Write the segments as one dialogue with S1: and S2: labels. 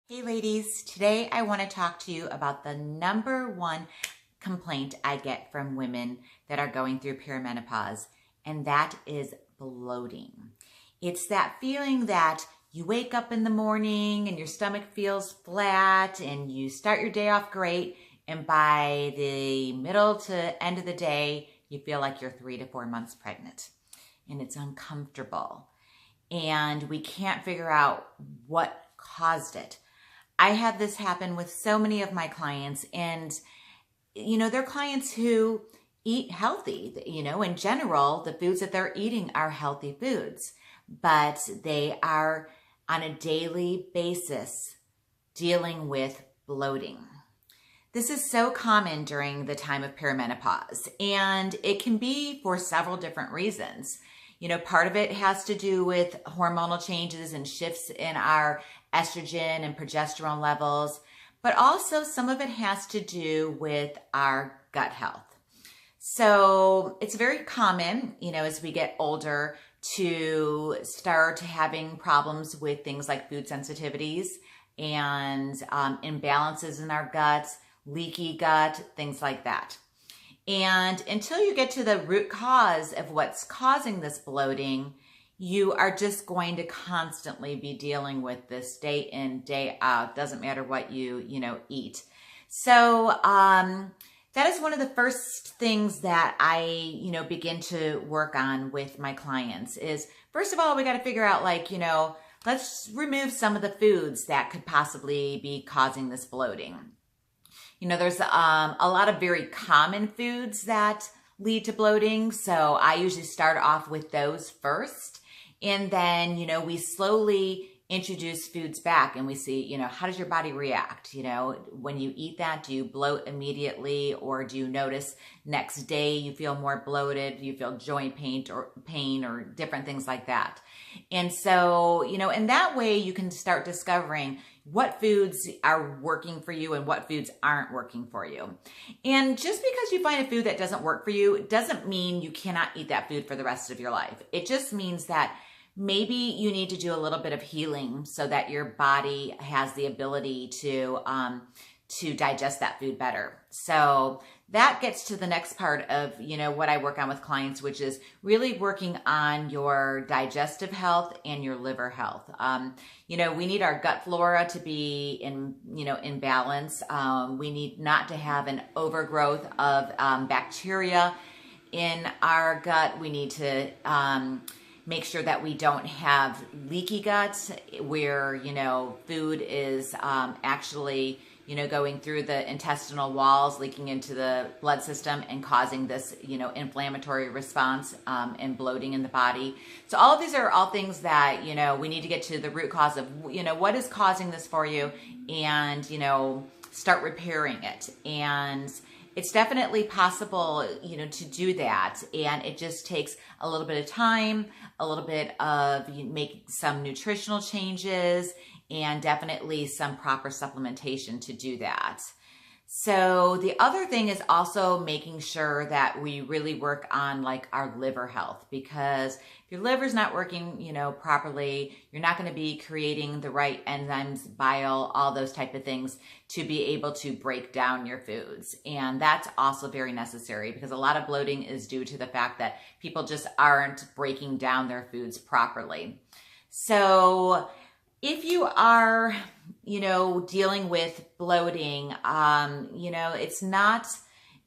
S1: Hey ladies, today I want to talk to you about the number one complaint I get from women that are going through perimenopause, and that is bloating. It's that feeling that you wake up in the morning and your stomach feels flat and you start your day off great, and by the middle to end of the day, you feel like you're 3 to 4 months pregnant, and it's uncomfortable, and we can't figure out what caused it. I have this happen with so many of my clients, and they're clients who eat healthy. In general, the foods that they're eating are healthy foods, but they are on a daily basis dealing with bloating. This is so common during the time of perimenopause, and it can be for several different reasons. Part of it has to do with hormonal changes and shifts in our estrogen and progesterone levels, but also some of it has to do with our gut health. So it's very common, as we get older to start having problems with things like food sensitivities and imbalances in our guts, leaky gut, things like that. And until you get to the root cause of what's causing this bloating, you are just going to constantly be dealing with this day in, day out. Doesn't matter what you eat. So that is one of the first things that I, begin to work on with my clients is, first of all, we got to figure out let's remove some of the foods that could possibly be causing this bloating. There's a lot of very common foods that lead to bloating. So I usually start off with those first. And then, we slowly introduce foods back and we see, how does your body react? When you eat that, do you bloat immediately, or do you notice next day you feel more bloated, you feel joint pain or different things like that? And so, in that way you can start discovering what foods are working for you and what foods aren't working for you. And just because you find a food that doesn't work for you doesn't mean you cannot eat that food for the rest of your life. It just means that maybe you need to do a little bit of healing so that your body has the ability to digest that food better. So that gets to the next part of, what I work on with clients, which is really working on your digestive health and your liver health. We need our gut flora to be in balance. We need not to have an overgrowth of bacteria in our gut. We need to make sure that we don't have leaky guts where, food is actually going through the intestinal walls, leaking into the blood system and causing this, inflammatory response and bloating in the body. So all of these are all things that, we need to get to the root cause of, what is causing this for you, and, start repairing it. And it's definitely possible, to do that. And it just takes a little bit of time, a little bit of making some nutritional changes, and definitely some proper supplementation to do that. So the other thing is also making sure that we really work on our liver health, because if your liver's not working, properly, you're not going to be creating the right enzymes, bile, all those type of things to be able to break down your foods. And that's also very necessary, because a lot of bloating is due to the fact that people just aren't breaking down their foods properly. So if you are, dealing with bloating, it's not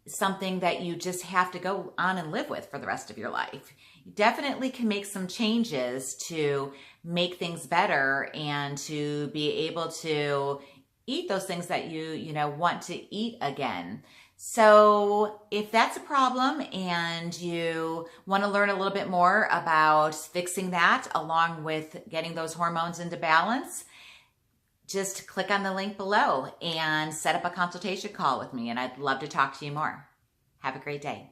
S1: something that you just have to go on and live with for the rest of your life. You definitely can make some changes to make things better and to be able to eat those things that you want to eat again. So if that's a problem and you want to learn a little bit more about fixing that along with getting those hormones into balance, just click on the link below and set up a consultation call with me, and I'd love to talk to you more. Have a great day.